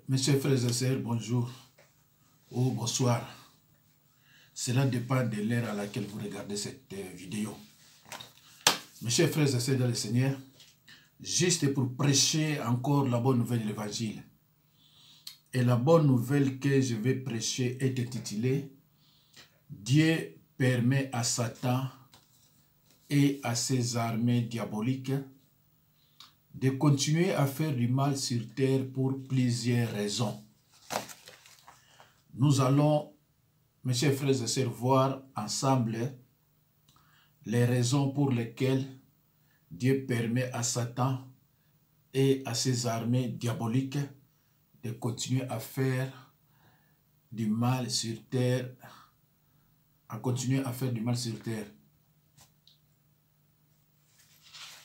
Mes chers frères et sœurs, bonjour ou bonsoir. Cela dépend de l'heure à laquelle vous regardez cette vidéo. Mes chers frères et sœurs dans le Seigneur, juste pour prêcher encore la bonne nouvelle de l'Évangile. Et la bonne nouvelle que je vais prêcher est intitulée « Dieu permet à Satan et à ses armées diaboliques de continuer à faire du mal sur terre pour plusieurs raisons. » Nous allons, mes chers frères et sœurs, voir ensemble les raisons pour lesquelles Dieu permet à Satan et à ses armées diaboliques de continuer à faire du mal sur terre,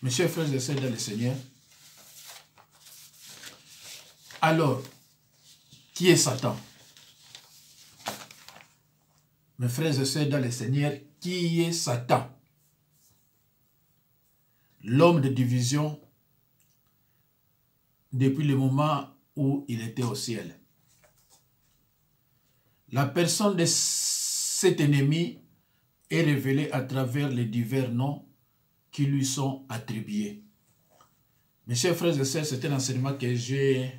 Mes chers frères et sœurs dans le Seigneur, alors, qui est Satan? Mes frères et sœurs dans le Seigneur, qui est Satan? L'homme de division depuis le moment où il était au ciel. La personne de cet ennemi est révélée à travers les divers noms qui lui sont attribués. Mes chers frères et sœurs, c'est un enseignement que j'ai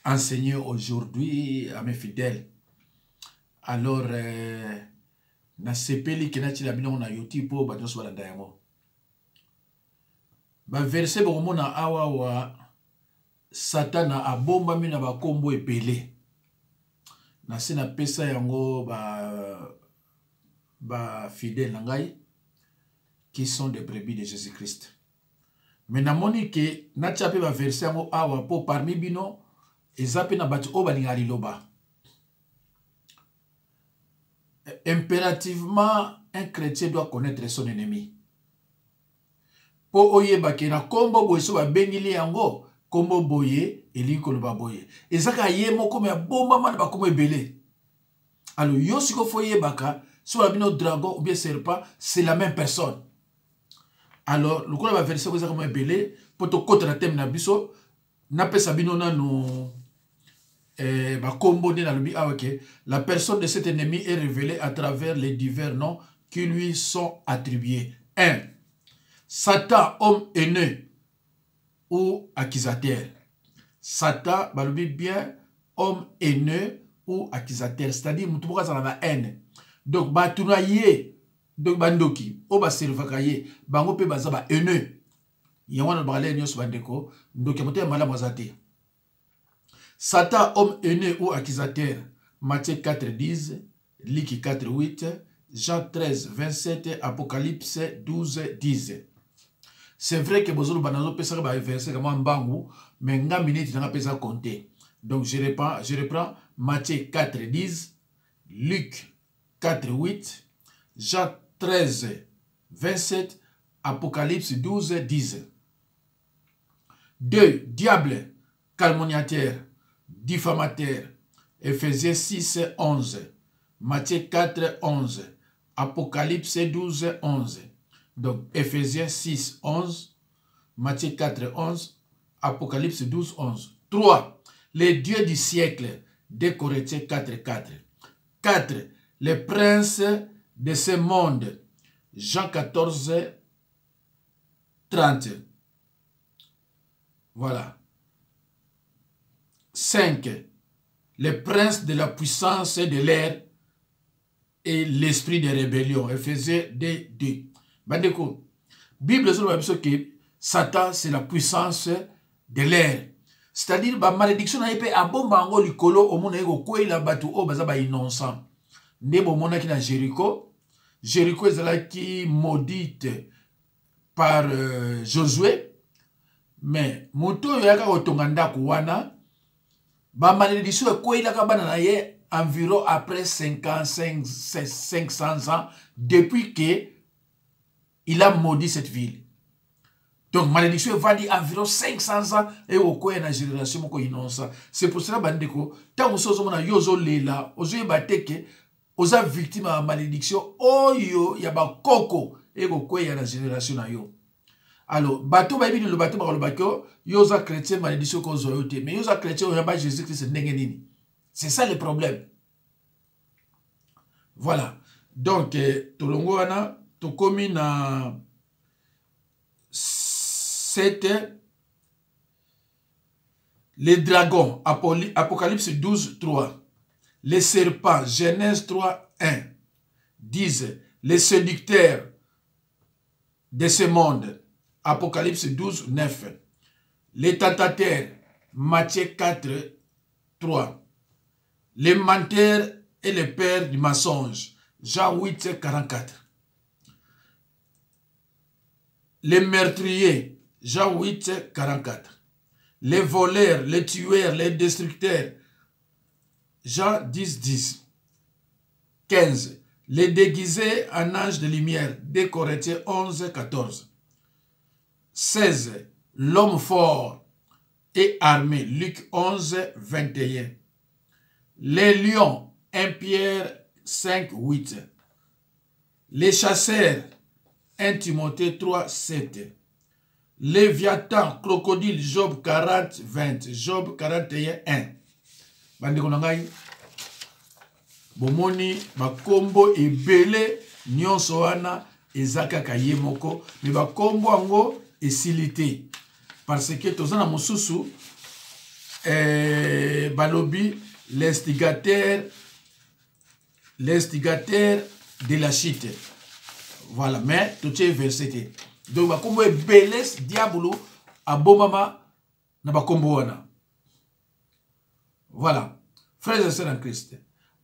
enseigné aujourd'hui à mes fidèles. Alors, na sepeli kenati la bino na YouTube po ba nyonso balanda yango. Ba verset bokomona awa wa Satana abombami na bakombo ebele. Na se na pesa yango ba fidèles na ngai qui sont des brebis de Jésus-Christ. Mais na moni ke na tchape ba verset yango awa po parmi bino ezape na batu o balinga liloba. Impérativement, un chrétien doit connaître son ennemi. Po oyeba ke na kombo boye so ba bengili yango kombo boye eli koloba boye. Ezaka yemo comme ya bomba man ba komo ebele. Alors yo siko foyebaka so ba bino dragon ou bien serpent, c'est la même personne. Alors le kola ba verset ko ezaka mo ebele po to kota na thème na biso na pesa bino na no la personne de cet ennemi est révélée à travers les divers noms qui lui sont attribués. 1. Satan, homme haineux ou accusateur. Satan, balobi bien, homme haineux ou accusateur. C'est-à-dire, mutuboka ça la haine. Donc, batunaye, donc bandoki, o ba servakaye, bango pe bazaba haineux. Yawana balé nyos bandeko, donc yamote mala mwazate. Satan, homme haineux ou accusateur, Matthieu 4, 10, Luc 4, 8, Jean 13, 27, Apocalypse 12, 10. C'est vrai que Bozolo Banazo peut faire verset comme un bangou, mais n'a minute n'a pas compter. Donc je reprends Matthieu 4, 10, Luc 4, 8, Jean 13, 27, Apocalypse 12, 10. 2. Diable, calomniateur, diffamateur, Ephésiens 6, 11, Matthieu 4, 11, Apocalypse 12, 11. Donc, Ephésiens 6, 11, Matthieu 4, 11, Apocalypse 12, 11. 3. Les dieux du siècle, 2 Corinthiens 4, 4. 4. Les princes de ce monde, Jean 14, 30. Voilà. 5. Les princes de la puissance de l'air et l'esprit de rébellion. Ephésiens 2, 2. Bandeko, Bible dit que Satan c'est la puissance de l'air. C'est-à-dire la malédiction n'a pas abomba ngo likolo au monde ego ko ila batu o bazaba innocent. Ndebo mona ki na Jéricho. Jéricho ezalaki maudite par Josué. Mais moto yaka otonga ndako wana ba malédiction ko ila ka bana na ye environ après 500 ans depuis que il a maudit cette ville. Donc malédiction va dire environ 500 ans et au coin de la génération moko innocent. C'est pour cela bandeko tant osozo mona yozo lela ozo bateke oza victime à malédiction oyo ya ba koko et au coin de la génération na yo. Alors, bateau, le bateau, yosa chrétien, malédiction qu'on zoyote. Mais yosa chrétien, on yamba Jésus-Christ, n'est. C'est ça le problème. Voilà. Donc, tolongo wana, tokomi na 7, les dragons, Apocalypse 12, 3. Les serpents, Genèse 3, 1. Disent, les séducteurs de ce monde, Apocalypse 12, 9. Les tentateurs, Matthieu 4, 3. Les menteurs et les pères du mensonge, Jean 8, 44. Les meurtriers, Jean 8, 44. Les voleurs, les tueurs, les destructeurs, Jean 10, 10. 15. Les déguisés en anges de lumière, 2 Corinthiens 11, 14. 16. L'homme fort et armé, Luc 11, 21. Les lions, 1 Pierre 5, 8. Les chasseurs, 1 Timothée 3, 7. Léviathan, crocodile, Job 40, 20. Job 41, 1. Bande konangai, bomoni, bakombo ebele, nyonso wana, ezaka kayemoko, mais bakombo ango esilité. Parce que tozana mosusu, balobi, l'instigateur de la chute. Voilà, mais tout est versé. Donc, bakombo ebele, diabolo, abomama, na bakombo wana. Voilà. Frères et sœurs en Christ,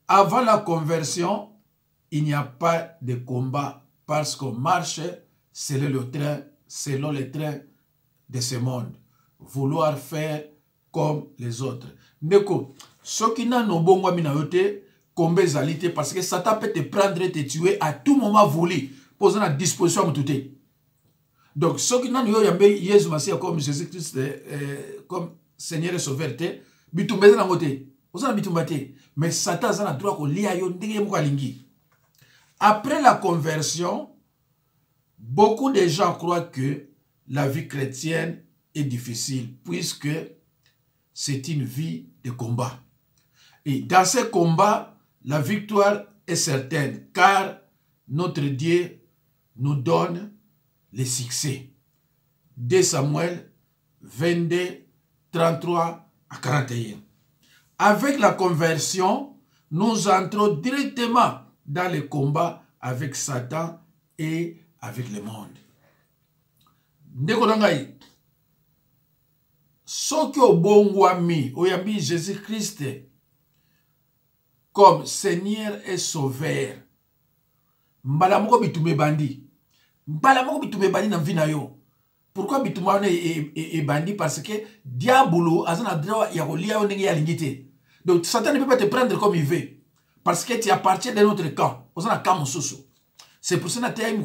avant la conversion, il n'y a pas de combat parce qu'on marche selon les trains de ce monde. Vouloir faire comme les autres. Neko, ce qui n'a pas bon de combat zalité parce que Satan peut te prendre et te tuer à tout moment voulu. Posant à disposition de tout. Donc, ce qui n'a pas Jésus Messie comme Jésus-Christ, comme Seigneur et Sauveur, bitumbe na ngote osana bitumbate mais Satan a droit ko lia yo ndenge mo kalingi. Après la conversion, beaucoup de gens croient que la vie chrétienne est difficile puisque c'est une vie de combat. Et dans ce combat, la victoire est certaine car notre Dieu nous donne le succès. 2 Samuel 22, 33 à 41. Avec la conversion, nous entrons directement dans le combat avec Satan et avec le monde. Ndekonangai, soki obongwami oyambi Jésus-Christ comme Seigneur et Sauveur, mbala moko bitume bandi. Mbala moko bitume bandi na vie na yo. Pourquoi bitumane est bandit? Parce que diabolo a un droit ya kolia ndenge ya lingité. Donc Satan ne peut pas te prendre comme il veut parce que tu appartiens de notre camp. On a camp mosusu. C'est pour ça que tu as une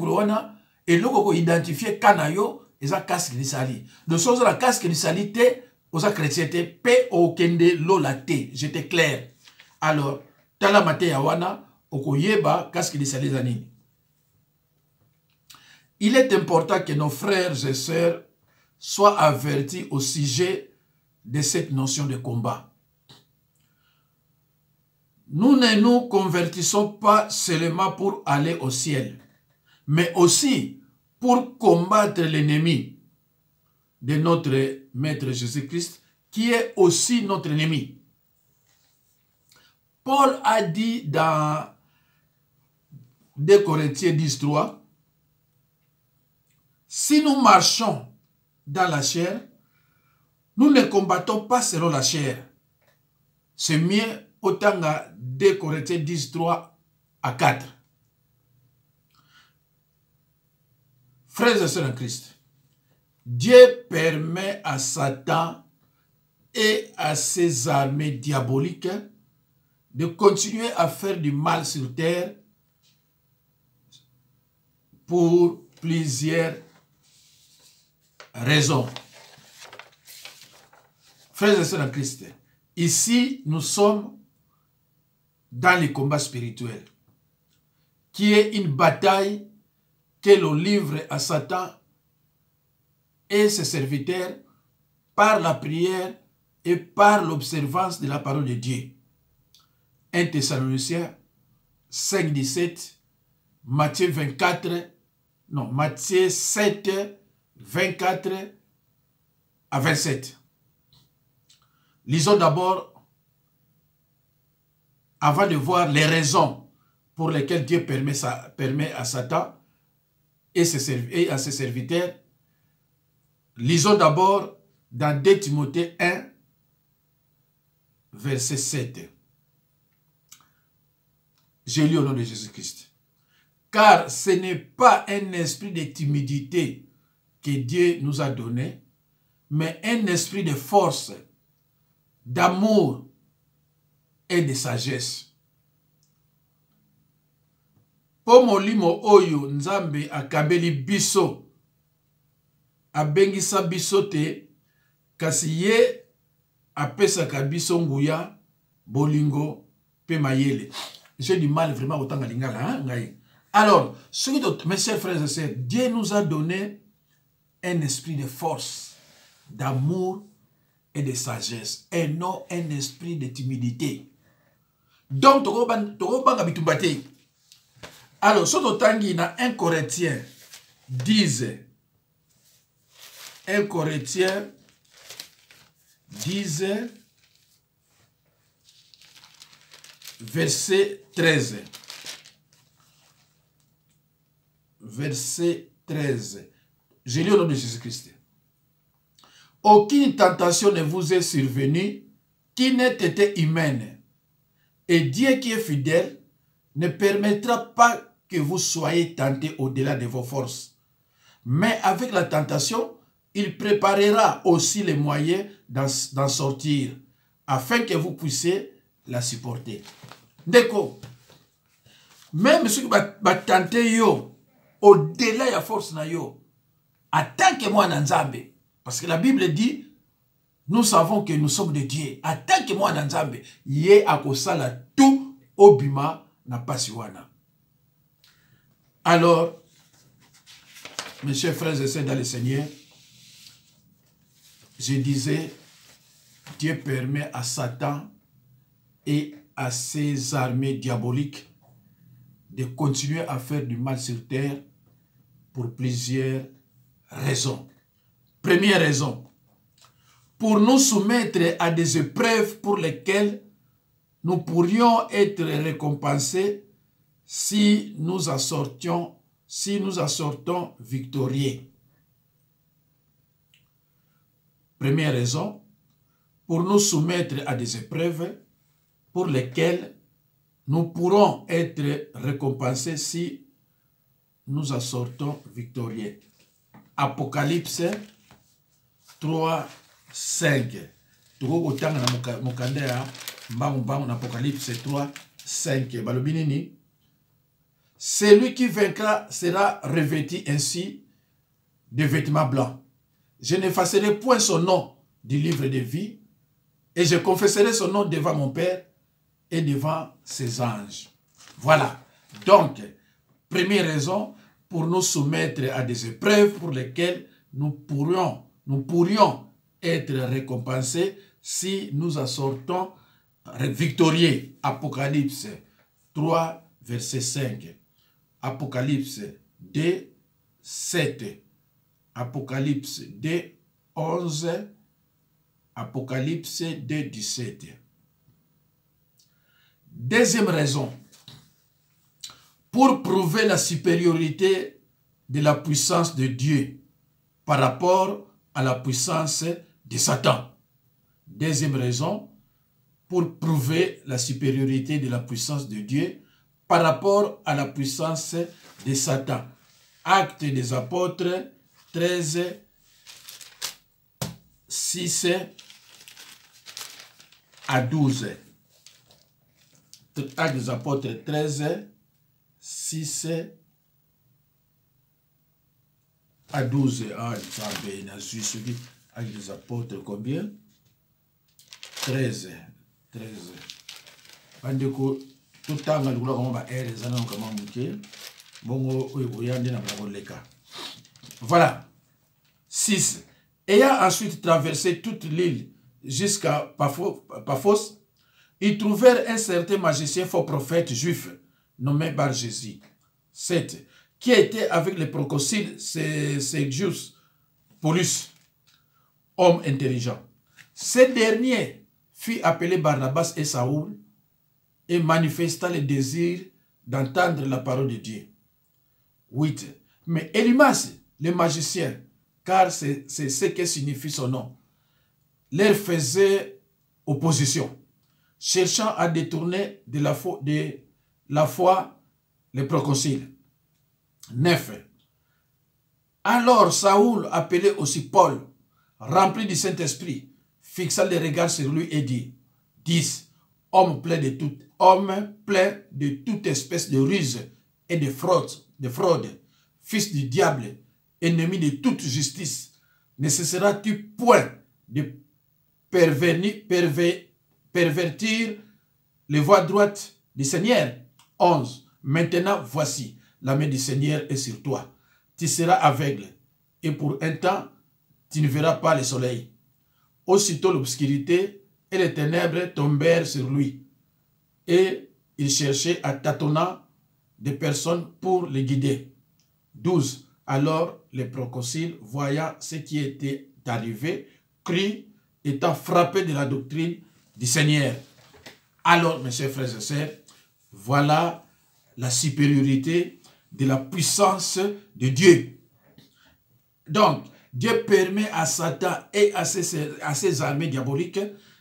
et loko ko identifier kanayo eza casque de sali. De choses la casque de sali te oza chrétienté pe o kende lo la te. J'étais clair. Alors tala mate ya wana okoyeba casque de sali zanini. Il est important que nos frères et sœurs soient avertis au sujet de cette notion de combat. Nous ne nous convertissons pas seulement pour aller au ciel, mais aussi pour combattre l'ennemi de notre Maître Jésus-Christ, qui est aussi notre ennemi. Paul a dit dans 2 Corinthiens 10, 3, si nous marchons dans la chair, nous ne combattons pas selon la chair. C'est mieux autant que 2 Corinthiens 10, 3 à 4. Frères et sœurs en Christ, Dieu permet à Satan et à ses armées diaboliques de continuer à faire du mal sur terre pour plusieurs raisons. Frères et sœurs en Christ, ici nous sommes dans les combats spirituels, qui est une bataille que l'on livre à Satan et ses serviteurs par la prière et par l'observance de la parole de Dieu. 1 Thessaloniciens 5, 17, Matthieu 7, 24 à 27. Lisons d'abord, avant de voir les raisons pour lesquelles Dieu permet à Satan et à ses serviteurs. Lisons d'abord dans 2 Timothée 1, verset 7. J'ai lu au nom de Jésus-Christ. Car ce n'est pas un esprit de timidité que Dieu nous a donné, mais un esprit de force, d'amour et de sagesse. Po molimo oyo Nzambe akabeli biso, abengisa biso te, kasi ye apesaka biso nguya, bolingo, pe mayele. J'ai du mal vraiment autant à lingala, hein? Alors, mes chers frères et sœurs, Dieu nous a donné un esprit de force, d'amour et de sagesse, et non un esprit de timidité. Donc, alors, ce tangi na 1 Corinthiens 10, 1 Corinthiens 10, verset 13. Verset 13. Je lis au nom de Jésus-Christ. Aucune tentation ne vous est survenue qui n'ait été humaine. Et Dieu qui est fidèle ne permettra pas que vous soyez tentés au-delà de vos forces. Mais avec la tentation, il préparera aussi les moyens d'en sortir, afin que vous puissiez la supporter. D'accord. Même ceux qui va tenter yo, au-delà de la force na yo, en tant que moi Nzambe, parce que la Bible dit, nous savons que nous sommes de Dieu. En tant que moi Nzambe, yé akosala tout obima na pasiwana. Alors, mes chers frères et sœurs dans le Seigneur, je disais, Dieu permet à Satan et à ses armées diaboliques de continuer à faire du mal sur terre pour plusieurs raisons. Première raison, pour nous soumettre à des épreuves pour lesquelles nous pourrions être récompensés si nous en sortons victorieux. Première raison, pour nous soumettre à des épreuves pour lesquelles nous pourrons être récompensés si nous en sortons victorieux. Apocalypse 3, 5. Apocalypse 3, 5. Celui qui vaincra sera revêtu ainsi de vêtements blancs. Je n'effacerai point son nom du livre de vie et je confesserai son nom devant mon Père et devant ses anges. Voilà. Donc, première raison, pour nous soumettre à des épreuves pour lesquelles nous pourrions être récompensés si nous en sortons victorieux. Apocalypse 3, verset 5. Apocalypse 2, 7. Apocalypse 2, 11. Apocalypse 2, 17. Deuxième raison, pour prouver la supériorité de la puissance de Dieu par rapport à la puissance de Satan. Deuxième raison, pour prouver la supériorité de la puissance de Dieu par rapport à la puissance de Satan. Actes des apôtres 13, 6 à 12. Actes des apôtres 13, 6 à 12. Ah, Actes des apôtres, combien? 13. Bandeko, tout le temps, on a voilà. 6. Ayant ensuite traversé toute l'île jusqu'à Paphos, ils trouvèrent un certain magicien faux prophète juif nommé Bar-Jésus. 7. Qui était avec les proconsuls Sergius Paulus, homme intelligent. Ce dernier fit appeler Barnabas et Saoul et manifesta le désir d'entendre la parole de Dieu. 8. Mais Élymas, le magicien, car c'est ce que signifie son nom, leur faisait opposition, cherchant à détourner de la foi les proconsuls. 9. Alors Saoul appelait aussi Paul, rempli du Saint-Esprit, fixa les regards sur lui et dit, 10. Homme plein de toute espèce de ruse et de fraude, fils du diable, ennemi de toute justice, ne cesseras-tu point de pervertir les voies droites du Seigneur? 11. Maintenant, voici, la main du Seigneur est sur toi. Tu seras aveugle, et pour un temps, tu ne verras pas le soleil. Aussitôt l'obscurité et les ténèbres tombèrent sur lui, et il cherchait à tâtonnant des personnes pour les guider. 12. Alors les proconsuls, voyant ce qui était arrivé, crient, étant frappés de la doctrine du Seigneur. Alors, mes chers frères et sœurs, voilà la supériorité de la puissance de Dieu. Donc, Dieu permet à Satan et à ses armées diaboliques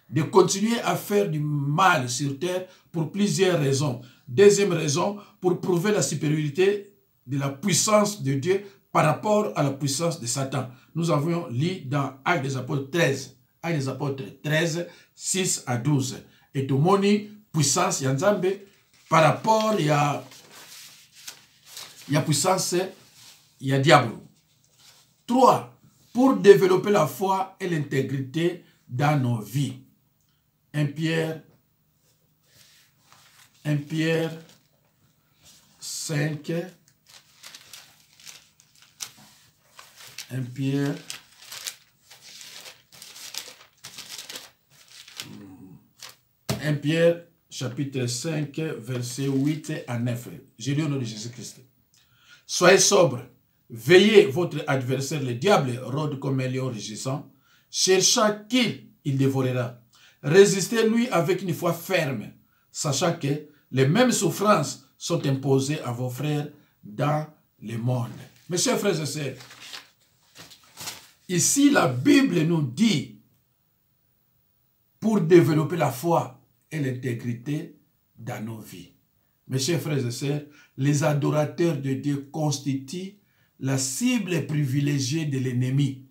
de continuer à faire du mal sur terre pour plusieurs raisons. Deuxième raison, pour prouver la supériorité de la puissance de Dieu par rapport à la puissance de Satan. Nous avons lu dans Actes des Apôtres 13. Actes des Apôtres 13, 6 à 12. Et tout moni puissance yanzambe par rapport à puissance ya diable. 3. Pour développer la foi et l'intégrité dans nos vies. 1 Pierre 5. 1 Pierre 1 Pierre chapitre 5 verset 8 à 9. J'ai lu au nom de Jésus-Christ. Soyez sobres, veillez, votre adversaire le diable rôde comme un lion rugissant, cherchant qui il dévorera. Résistez-lui avec une foi ferme, sachant que les mêmes souffrances sont imposées à vos frères dans le monde. Mes chers frères et sœurs, ici la Bible nous dit, pour développer la foi et l'intégrité dans nos vies. Mes chers frères et sœurs, les adorateurs de Dieu constituent la cible privilégiée de l'ennemi.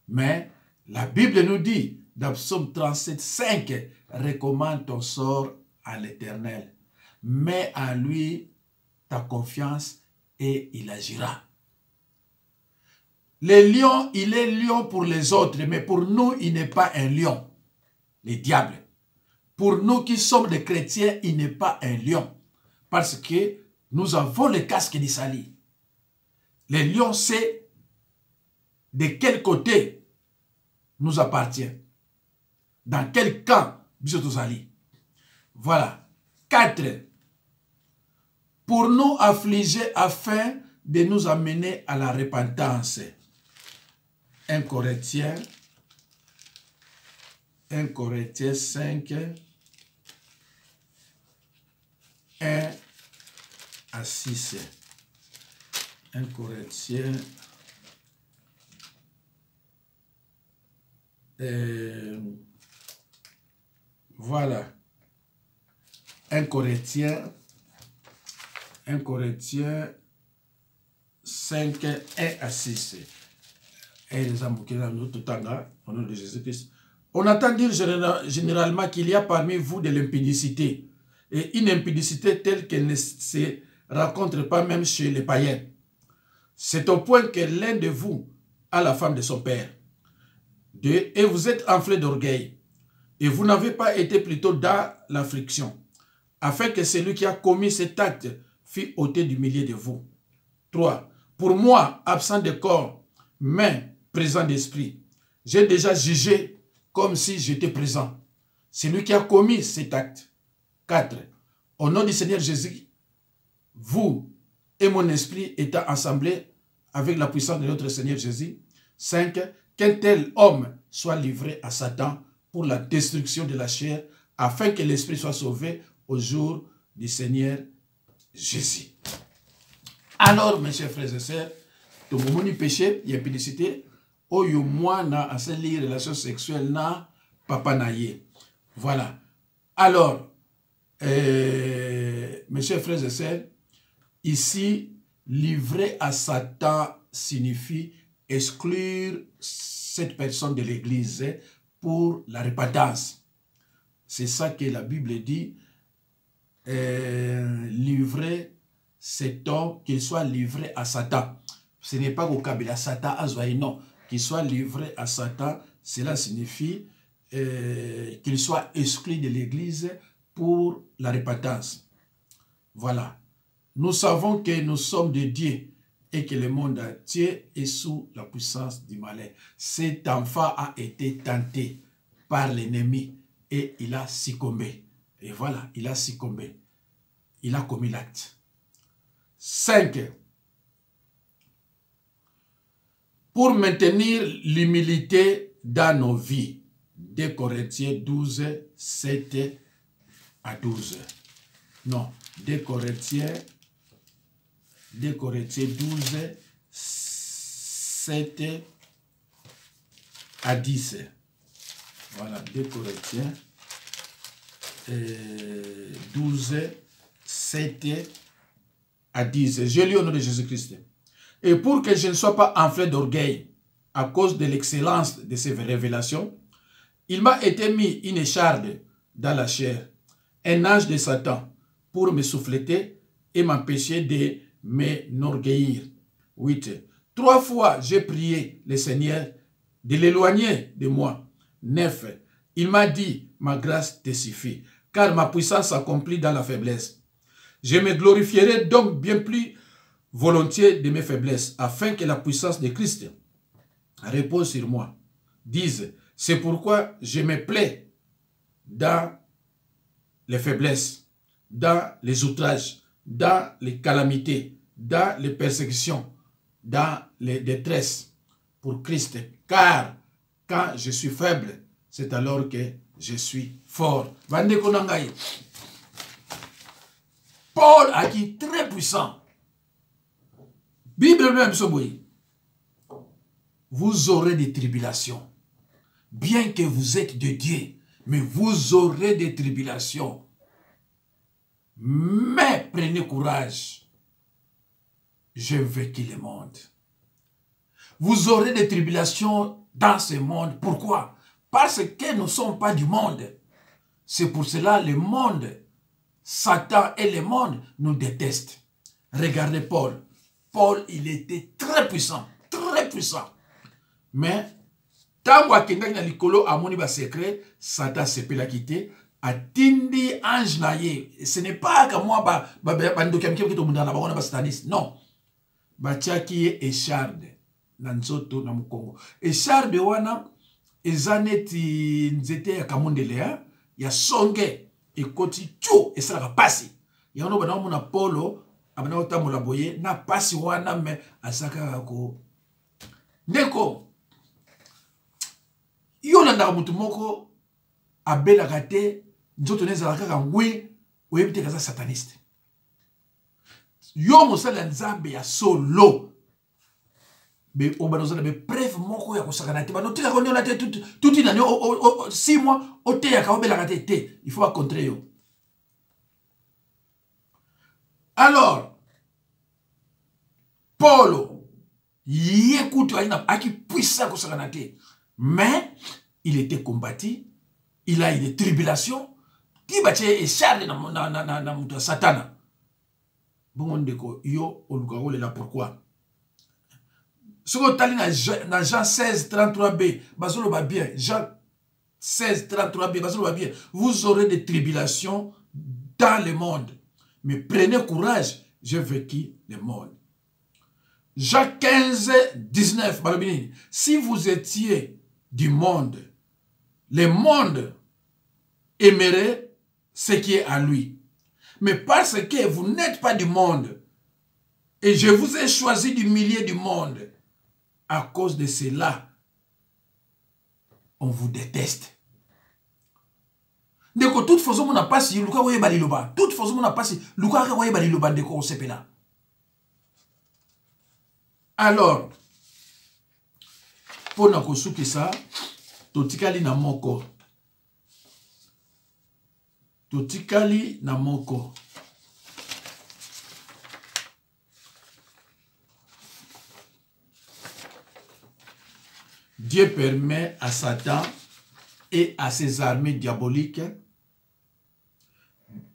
Mais la Bible nous dit, dans Psaume 37, 5, recommande ton sort à l'Éternel. Mets en lui ta confiance et il agira. Le lion, il est lion pour les autres, mais pour nous, il n'est pas un lion. Le diable. Pour nous qui sommes des chrétiens, il n'est pas un lion. Parce que nous avons le casque d'Isali. Le lion sait de quel côté nous appartient. Dans quel camp nous allons. Voilà. 4. Pour nous affliger afin de nous amener à la repentance. 1 Corinthiens 5, 1 à 6. 1 Corinthiens voilà. 1 Corinthiens 5, 1 à 6. Et les amouqués dans notre tanga, au nom de Jésus-Christ. On entend dire généralement qu'il y a parmi vous de l'impudicité. Et une impudicité telle qu'elle ne se rencontre pas même chez les païens. C'est au point que l'un de vous a la femme de son père. 2. Et vous êtes enflé d'orgueil. Et vous n'avez pas été plutôt dans l'affliction, afin que celui qui a commis cet acte fût ôté du milieu de vous. 3. Pour moi, absent de corps, mais présent d'esprit. J'ai déjà jugé comme si j'étais présent. C'est lui qui a commis cet acte. 4. Au nom du Seigneur Jésus, vous et mon esprit étant assemblés avec la puissance de notre Seigneur Jésus. 5. Qu'un tel homme soit livré à Satan pour la destruction de la chair, afin que l'esprit soit sauvé au jour du Seigneur Jésus. Alors, mes chers frères et sœurs, tout le monde péché, il y a pédicité, oyo moi na asali relation sexuelle na papa naye. Voilà. Alors, mes chers frères et sœurs, ici, livrer à Satan signifie exclure cette personne de l'église pour la repentance. C'est ça que la Bible dit, livrer cet homme, qu'il soit livré à Satan. Ce n'est pas au Kabila Satan Azoï, non. Qu'il soit livré à Satan, cela signifie qu'il soit exclu de l'église pour la repentance. Voilà. Nous savons que nous sommes de Dieu et que le monde entier est sous la puissance du malin. Cet enfant a été tenté par l'ennemi et il a succombé. Et voilà, il a succombé. Il a commis l'acte. 5. Pour maintenir l'humilité dans nos vies. 2 Corinthiens 12, 7 à 12. Non, 2 Corinthiens 12, 7 à 10. Voilà, 2 Corinthiens 12, 7 à 10. Je lis au nom de Jésus-Christ. Et pour que je ne sois pas enflé d'orgueil à cause de l'excellence de ces révélations, il m'a été mis une écharde dans la chair, un ange de Satan, pour me souffleter et m'empêcher de m'enorgueillir. 8. 3 fois, j'ai prié le Seigneur de l'éloigner de moi. 9. Il m'a dit, ma grâce te suffit, car ma puissance s'accomplit dans la faiblesse. Je me glorifierai donc bien plus volontiers de mes faiblesses, afin que la puissance de Christ repose sur moi. 10. C'est pourquoi je me plais dans les faiblesses, dans les outrages, dans les calamités, dans les persécutions, dans les détresses pour Christ. Car quand je suis faible, c'est alors que je suis fort. Paul a qui très puissant. Bible même, vous aurez des tribulations. Bien que vous êtes de Dieu, mais vous aurez des tribulations. Mais prenez courage. J'ai vécu le monde. Vous aurez des tribulations dans ce monde. Pourquoi? Parce que nous ne sommes pas du monde. C'est pour cela le monde, Satan et le monde nous détestent. Regardez Paul. Paul, il était très puissant. Très puissant. Mais, tant qu'il y a likolo amoni ba secret, Satan se peut la quitter. Atindi ange naye. Ce n'est pas que moi, non. Batiaki écharde. Nanzoto na mukongo. Écharde wana, ezaneti nzete ya kamondelea, ya songe, ekoti tchou, esalaka pasi. Yano bana mona polo, abana otambola boye, na pasi wana me asaka ko. Ndeko, yo landaka mutu moko abelaka te nzoto nezala kaka ngwe oyebi te kaza sataniste. Yo mosala nzambe ya solo. Mais on va nous donner preuve moko ya kosakana te bano tika konyo na te tout ina 6 mois o te ya ka obela ka te il faut pas contrer yo. Alors Paulo yekutu aina aki puissant kosakana te, mais il était combattu, il a eu des tribulations qui bache et charge na muta satana. Bon ndeko yo oluka là pourquoi? Si vous allez dans Jean 16, 33b, bien, Jean 16, 33b, bien, vous aurez des tribulations dans le monde. Mais prenez courage, j'ai vécu le monde. Jacques 15, 19. Si vous étiez du monde, le monde aimerait ce qui est à lui. Mais parce que vous n'êtes pas du monde, et je vous ai choisi du milieu du monde, à cause de cela, on vous déteste. Ndeko, toute façon, on n'a pas si, Luka woye baliloba. Toute façon, on n'a pas si, Luka woye baliloba, ndeko, on sait là. Alors, pour na kosuki ça, totikali na moko. Totikali na moko. Dieu permet à Satan et à ses armées diaboliques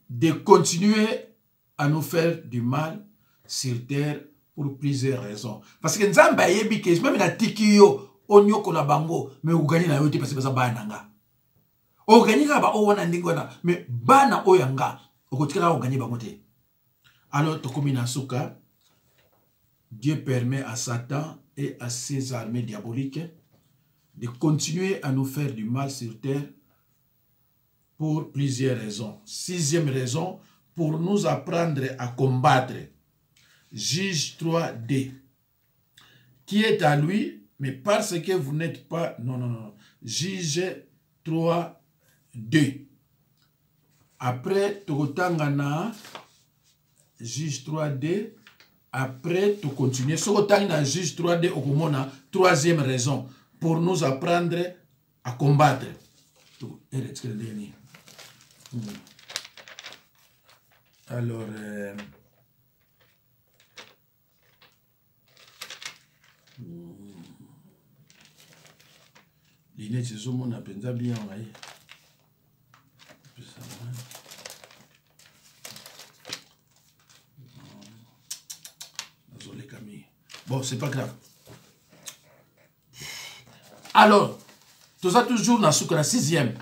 de continuer à nous faire du mal sur terre pour plusieurs raisons. Parce que Nzamba yebi ke même na tikiyo onyoko na bango mais ugani na yote parce que ça bananga. Ogani ka ba o wana ndingona mais bana oyanga okotikala ogani bango te. Alors tokomi na suka, Dieu permet à Satan et à ses armées diaboliques de continuer à nous faire du mal sur terre pour plusieurs raisons. Sixième raison, pour nous apprendre à combattre. Juge 3D. Qui est à lui, mais parce que vous n'êtes pas... Non. Juge 3D. Après, Tokotangana, Juge 3D. Après, tu continues. Si tu as Juge 3D, troisième raison, pour nous apprendre à combattre. Alors, l'inné, c'est ce qu'on appelle bien. Désolé Camille. Bon, c'est pas grave. Alors, tu as toujours dans la sixième.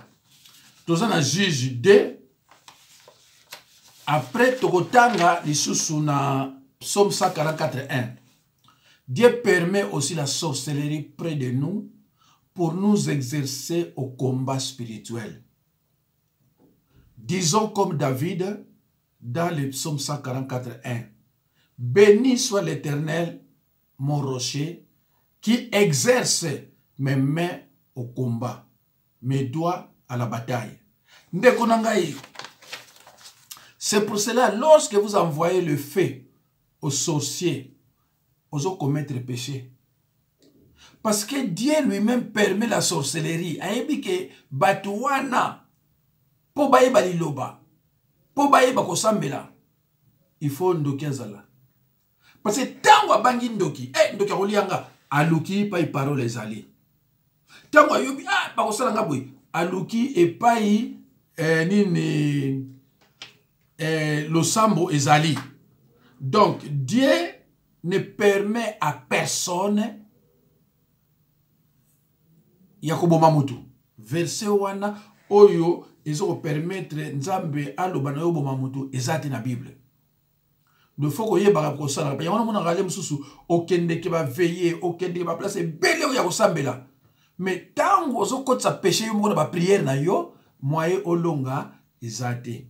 Tu as dans Juge 2. Après, tu as les sous na Psaume 144.1. Dieu permet aussi la sorcellerie près de nous pour nous exercer au combat spirituel. Disons comme David dans le Psaume 144.1. Béni soit l'Éternel, mon rocher, qui exerce mes mains au combat, mes doigts à la bataille. C'est pour cela, lorsque vous envoyez le feu aux sorciers, aux commettre péché. Parce que Dieu lui-même permet la sorcellerie. Ayebi ke batuwana po baye baliloba, po baye bakosambela, il faut ndoki azala. Parce que tango abangi ndoki, ndoki akolianga aluki pa parole ezali. Tango ayobi bakosala nga boy, aluki epai nini losambo ezali. Donc Dieu ne permet à personne yakoboma mutu. Verset wana oyo ezo permettre nzambe aloba na yo boma mutu ezati na Bible. Il faut que yeba ko sala pa yana mona ngale mususu okende ke ba veiller okende ba place bele o ya ko sambela. Mais tango ozo kotsa péché yo mona ba prière na yo moye olonga ezate.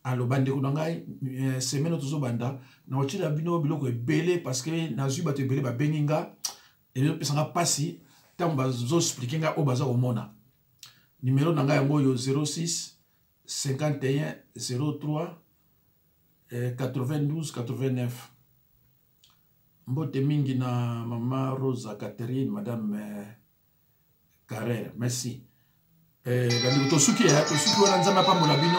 Aloba ndeko na ngai semaine tozo banda na otila bino biloko ebele parce que na zui bato ebele ba beninga et pesanga pasi tango bazo expliquer nga o baza omona. Numéro na ngai yango yo 06 51 03 92 89. Mbote mingi na Mama Rosa Catherine, Madame Carrère, merci. Tosuki wana nzambe apambola bino.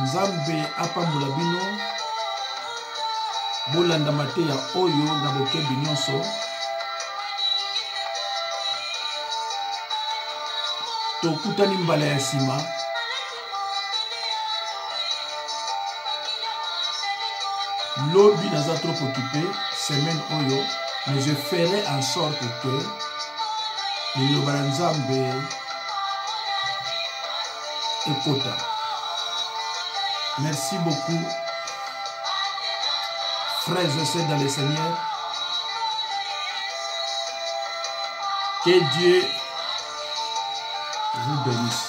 Nzambe apambola bino. Bolanda mateya oyo na bokebi nyonso. Tokutani mbala ya sima. Lobby naza trop occupé, semaine oyo, mais je ferai en sorte que le Yobanzambe écoute. Merci beaucoup. frères et sœurs dans le Seigneur. Que Dieu vous bénisse.